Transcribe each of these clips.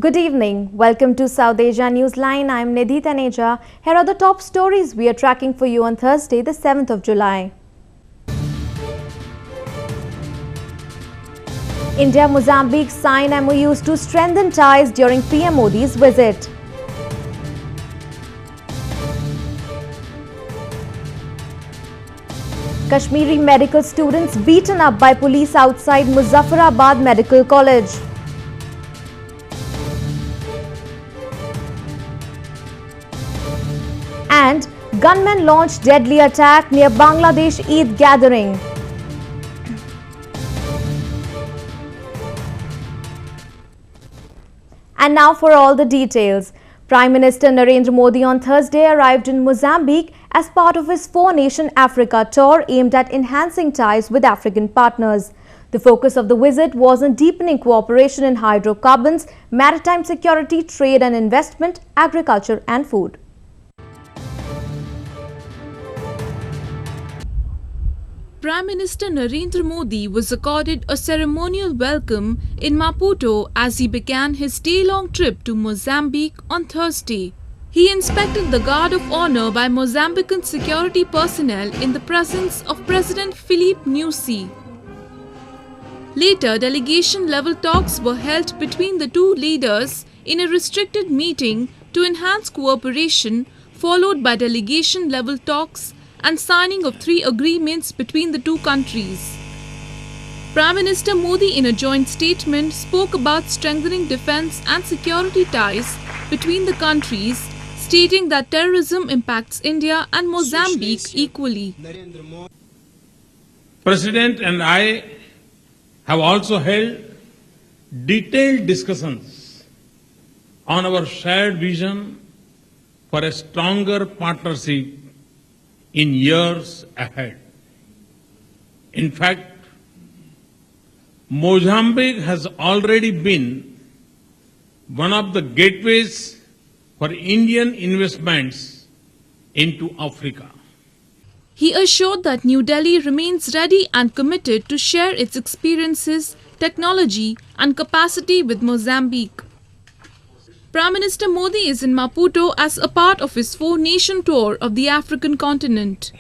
Good evening. Welcome to South Asia Newsline. I'm Nidhi Taneja. Here are the top stories we are tracking for you on Thursday, the 7th of July. India-Mozambique sign MoUs to strengthen ties during PM Modi's visit. Kashmiri medical students beaten up by police outside Muzaffarabad Medical College. And gunmen launched deadly attack near Bangladesh Eid gathering. And now for all the details. Prime Minister Narendra Modi on Thursday arrived in Mozambique as part of his four-nation Africa tour aimed at enhancing ties with African partners. The focus of the visit was on deepening cooperation in hydrocarbons, maritime security, trade and investment, agriculture and food. Prime Minister Narendra Modi was accorded a ceremonial welcome in Maputo as he began his day-long trip to Mozambique on Thursday. He inspected the guard of honor by Mozambican security personnel in the presence of President Filipe Nyusi. Later, delegation-level talks were held between the two leaders in a restricted meeting to enhance cooperation, followed by delegation-level talks and signing of 3 agreements between the two countries. Prime Minister Modi in a joint statement spoke about strengthening defence and security ties between the countries, stating that terrorism impacts India and Mozambique equally. President and I have also held detailed discussions on our shared vision for a stronger partnership in years ahead. In fact, Mozambique has already been one of the gateways for Indian investments into Africa. He assured that New Delhi remains ready and committed to share its experiences, technology and capacity with Mozambique. Prime Minister Modi is in Maputo as a part of his four-nation tour of the African continent.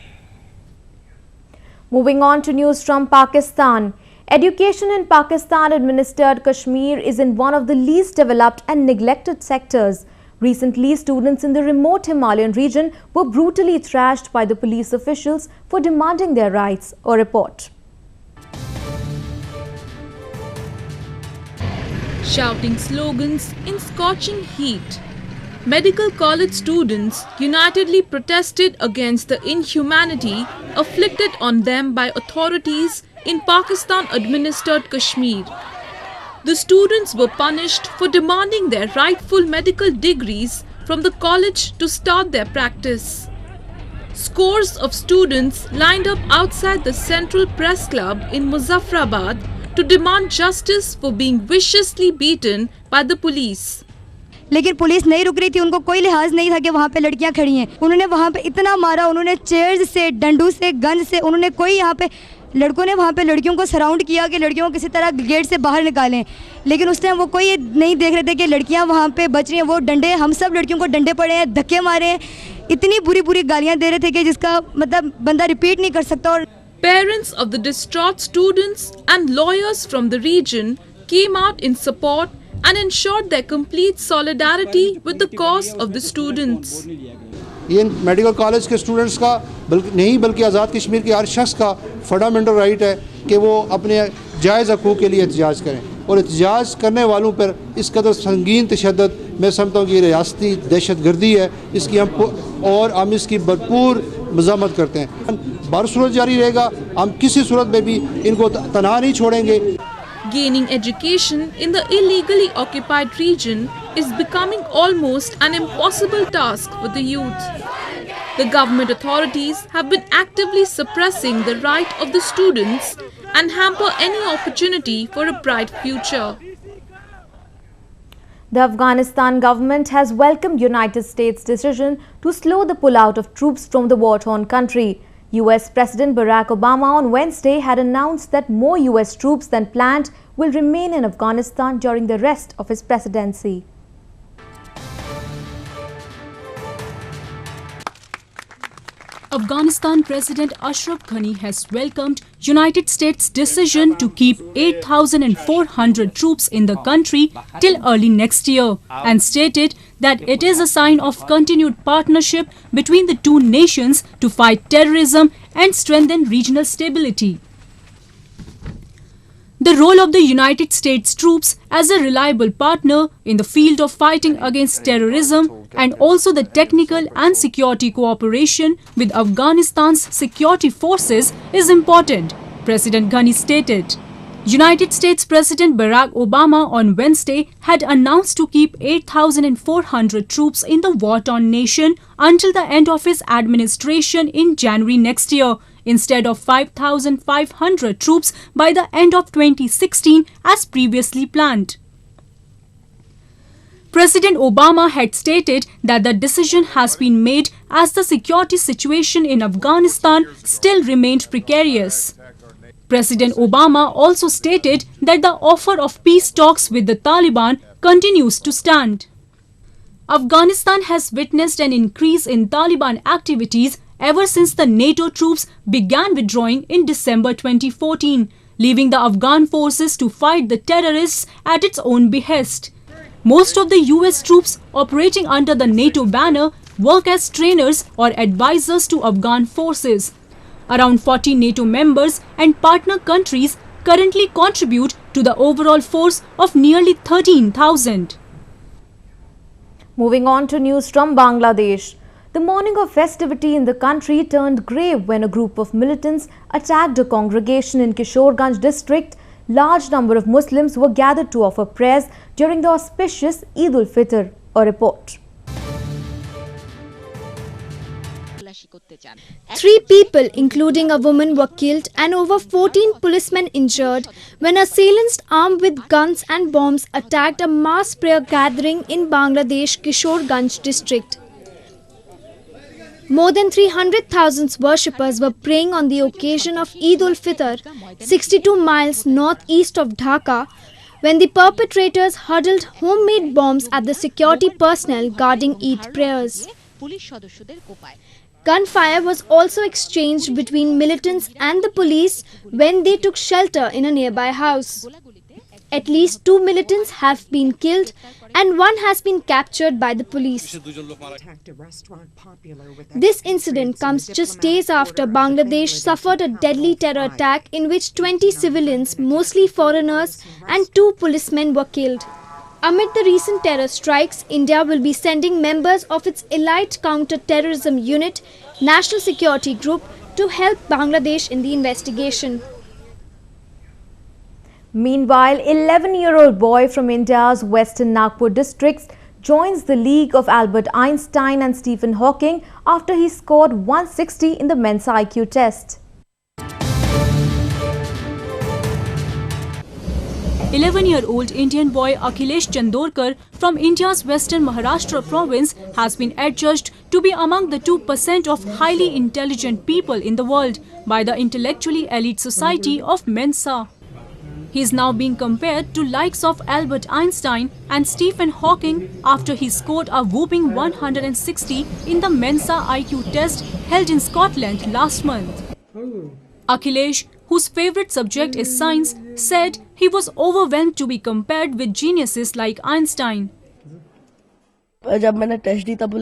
Moving on to news from Pakistan. Education in Pakistan-administered Kashmir is in one of the least developed and neglected sectors. Recently, students in the remote Himalayan region were brutally thrashed by the police officials for demanding their rights. A report. Shouting slogans in scorching heat, medical college students unitedly protested against the inhumanity inflicted on them by authorities in Pakistan-administered Kashmir. The students were punished for demanding their rightful medical degrees from the college to start their practice. Scores of students lined up outside the Central Press Club in Muzaffarabad to demand justice for being viciously beaten by the police. लेकिन police नहीं रुक रही थी, उनको कोई लिहाज नहीं था कि वहाँ पे लड़कियाँ खड़ी हैं। उन्होंने वहाँ पे इतना मारा, उन्होंने चेयर्स से, डंडू से, गन से, उन्होंने कोई यहाँ पे लड़कों ने वहाँ पे लड़कियों को सराउंड किया कि लड़कियों को किसी तरह गेट से बाहर निकालें। लेकिन उस टाइम वो कोई नहीं देख रहे थे कि लड़कियाँ वहाँ पे बच रही हैं। वो डंडे, हम सब लड़कियों को डंडे पड़े हैं, धक्के मारे हैं, इतनी बुरी बुरी गालियाँ दे रहे थे कि जिसका मतलब बंदा रिपीट नहीं कर सकता। और Parents of the distraught students and lawyers from the region came out in support and ensured their complete solidarity with the cause of the students. ये मेडिकल कॉलेज के स्टूडेंट्स का नहीं बल्कि आज़ाद कश्मीर के हर शख्स का फंडामेंटल राइट है कि वो अपने जायज़ हकूक़ के लिए एहतजाज करें, और एहतजाज करने वालों पर इस कदर संगीन तशद्दुद मैं समझता हूँ कि रियासती दहशत गर्दी है, इसकी हम इसकी भरपूर मज़म्मत करते हैं। बार सूरत जारी रहेगा, हम किसी सूरत में भी इनको तनहा नहीं छोड़ेंगे। Gaining education in the illegally occupied region is becoming almost an impossible task for the youth. The government authorities have been actively suppressing the right of the students and hamper any opportunity for a bright future. The Afghanistan government has welcomed United States' decision to slow the pullout of troops from the war-torn country. US President Barack Obama on Wednesday had announced that more US troops than planned will remain in Afghanistan during the rest of his presidency. Afghanistan President Ashraf Ghani has welcomed United States' decision to keep 8,400 troops in the country till early next year and stated that it is a sign of continued partnership between the two nations to fight terrorism and strengthen regional stability. The role of the United States troops as a reliable partner in the field of fighting against terrorism and also the technical and security cooperation with Afghanistan's security forces is important, President Ghani stated. United States President Barack Obama on Wednesday had announced to keep 8,400 troops in the war-torn nation until the end of his administration in January next year, instead of 5,500 troops by the end of 2016 as previously planned. President Obama had stated that the decision has been made as the security situation in Afghanistan still remained precarious. President Obama also stated that the offer of peace talks with the Taliban continues to stand. Afghanistan has witnessed an increase in Taliban activities ever since the NATO troops began withdrawing in December 2014, leaving the Afghan forces to fight the terrorists at its own behest. Most of the US troops operating under the NATO banner work as trainers or advisors to Afghan forces. Around 40 NATO members and partner countries currently contribute to the overall force of nearly 13,000. Moving on to news from Bangladesh. The morning of festivity in the country turned grave when a group of militants attacked a congregation in Kishoreganj district. Large number of Muslims were gathered to offer prayers during the auspicious Eid-ul-Fitr. A report. 3 people, including a woman, were killed and over 14 policemen injured when assailants armed with guns and bombs attacked a mass prayer gathering in Bangladesh Kishoreganj district. More than 300,000 worshippers were praying on the occasion of Eid-ul-Fitr, 62 miles northeast of Dhaka, when the perpetrators hurled homemade bombs at the security personnel guarding Eid prayers. Gunfire was also exchanged between militants and the police when they took shelter in a nearby house. At least 2 militants have been killed and 1 has been captured by the police. This incident comes just days after Bangladesh suffered a deadly terror attack in which 20 civilians, mostly foreigners, and 2 policemen were killed. Amid the recent terror strikes, India will be sending members of its elite counter-terrorism unit, National Security Group, to help Bangladesh in the investigation. Meanwhile, 11-year-old boy from India's Western Nagpur district joins the league of Albert Einstein and Stephen Hawking after he scored 160 in the Mensa IQ test. 11-year-old Indian boy Akhilesh Chandorkar from India's Western Maharashtra province has been adjudged to be among the 2% of highly intelligent people in the world by the Intellectually Elite Society of Mensa. He is now being compared to likes of Albert Einstein and Stephen Hawking after he scored a whopping 160 in the Mensa IQ test held in Scotland last month. Akhilesh, whose favorite subject is science, said he was overwhelmed to be compared with geniuses like Einstein. जब मैंने test दी तब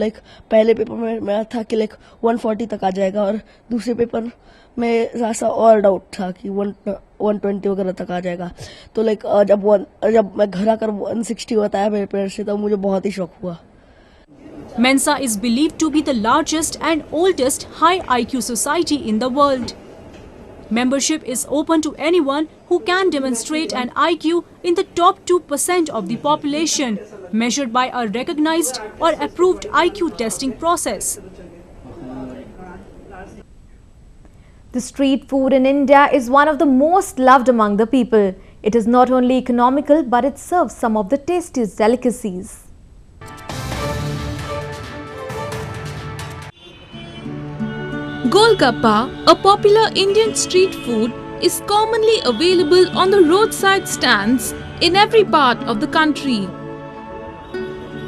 पहले paper में मैं था कि 140 तक आ जाएगा और दूसरे पेपर में ज़्यादा और डाउट था कि 120 वगैरह तक आ जाएगा तो जब मैं घर आकर 160 बताया मेरे पेरेंट्स ने तब मुझे बहुत ही शौक हुआ. Mensa is believed to be the largest and oldest high IQ society in the world. Membership is open to anyone who can demonstrate an IQ in the top 2% of the population, measured by a recognized or approved IQ testing process. The street food in India is one of the most loved among the people. It is not only economical, but it serves some of the tastiest delicacies. Golgappa, a popular Indian street food, is commonly available on the roadside stands in every part of the country.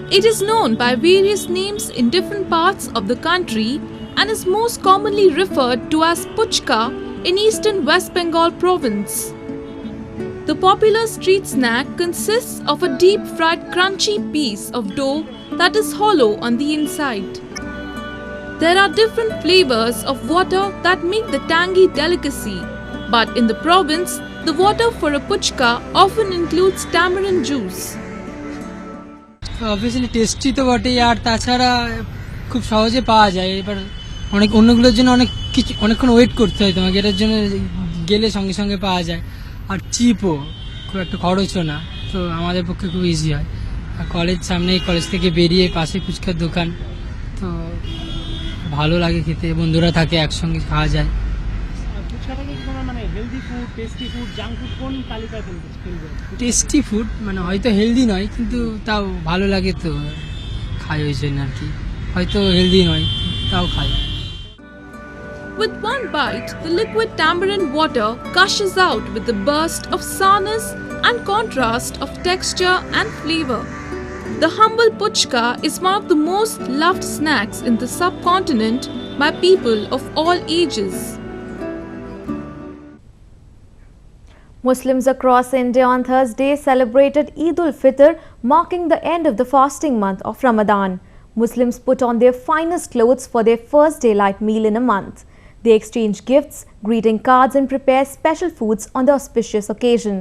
It is known by various names in different parts of the country, and is most commonly referred to as puchka in eastern West Bengal province. The popular street snack consists of a deep-fried crunchy piece of dough that is hollow on the inside. There are different flavors of water that make the tangy delicacy, but in the province, the water for a puchka often includes tamarind juice. Obviously tasty তো বটেই আর তাছাড়া খুব সহজে পাওয়া যায় এবার অনেক অন্যগুলোর জন্য অনেকক্ষণ ওয়েট করতে হয় তোমাকে এটার জন্য গেলে সঙ্গে সঙ্গে পাওয়া যায় আর চিপও খুব একটা খরচও না তো আমাদের পক্ষে খুব ইজি হয় আর কলেজ সামনেই কলেজ থেকে বেরিয়ে পাশে ফুচকার দোকান তো ভালো লাগে খেতে বন্ধুরা থাকে একসঙ্গে খাওয়া যায় টেস্টি ফুড মানে হয়তো হেলদি নয় কিন্তু তাও ভালো লাগে তো খাই ওই জন্য আর কি হয়তো হেলদি নয় তাও খাই With one bite, the liquid tamarind water gushes out with a burst of sourness and contrast of texture and flavor. The humble puchka is one of the most loved snacks in the subcontinent by people of all ages. Muslims across India on Thursday celebrated Eid-ul-Fitr, marking the end of the fasting month of Ramadan. Muslims put on their finest clothes for their first daylight meal in a month. They exchange gifts, greeting cards and prepare special foods on the auspicious occasion.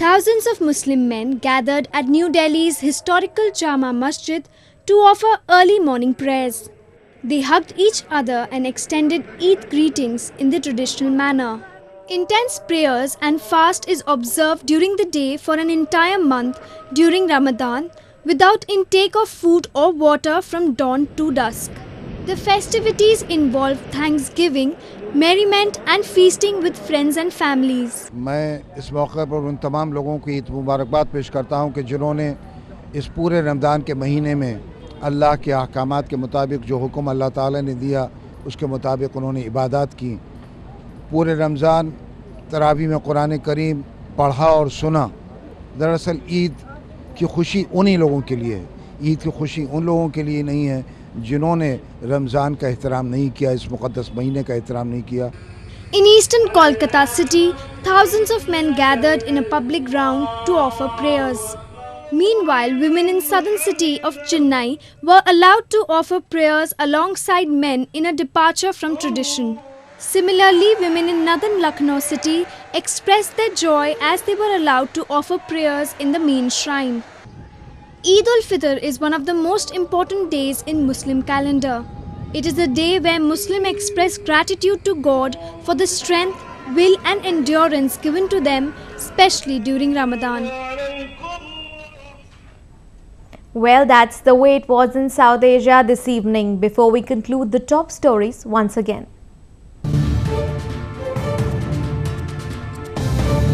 Thousands of Muslim men gathered at New Delhi's historical Jama Masjid to offer early morning prayers. They hugged each other and extended Eid greetings in the traditional manner. Intense prayers and fast is observed during the day for an entire month during Ramadan without intake of food or water from dawn to dusk. The festivities involve thanksgiving, merriment and feasting with friends and families. मैं इस मौके पर उन तमाम लोगों को ईद मुबारकबाद पेश करता हूं कि जिन्होंने इस पूरे रमज़ान के महीने में अल्लाह के अहकामात के मुताबिक जो हुक्म अल्लाह ताला ने दिया उसके मुताबिक उन्होंने इबादत की। पूरे रमज़ान तरावी में कुरान करीम पढ़ा और सुना। दरअसल ईद की खुशी उन्हीं लोगों के लिए है, ईद की खुशी उन लोगों के लिए नहीं है जिन्होंने रमज़ान का एहतराम नहीं किया, इस मुक़द्दस महीने का एहतराम नहीं किया। In eastern Kolkata city, thousands of men gathered in a public ground to offer prayers. Meanwhile, women in southern city of Chennai were allowed to offer prayers alongside men in a departure from tradition. Similarly, women in northern Lucknow city expressed their joy as they were allowed to offer prayers in the main shrine. Eid-ul-Fitr is one of the most important days in Muslim calendar. It is a day where Muslims express gratitude to God for the strength, will and endurance given to them, especially during Ramadan. Well, that's the way it was in South Asia this evening. Before we conclude the top stories once again.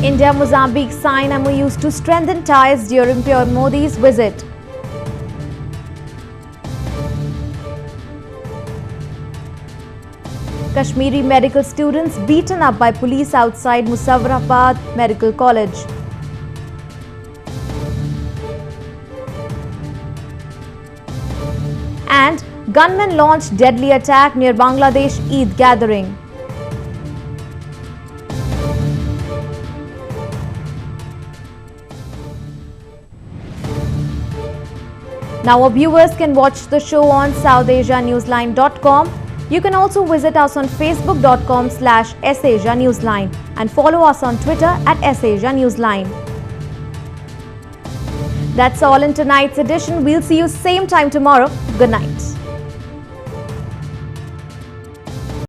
India-Mozambique sign MoUs to strengthen ties during PM Modi's visit. Kashmiri medical students beaten up by police outside Muzaffarabad Medical College. And gunmen launched deadly attack near Bangladesh Eid gathering. Now our viewers can watch the show on SouthAsiaNewsline.com. You can also visit us on Facebook.com/SAsiaNewsline and follow us on Twitter @SAsiaNewsline. That's all in tonight's edition. We'll see you same time tomorrow. Good night.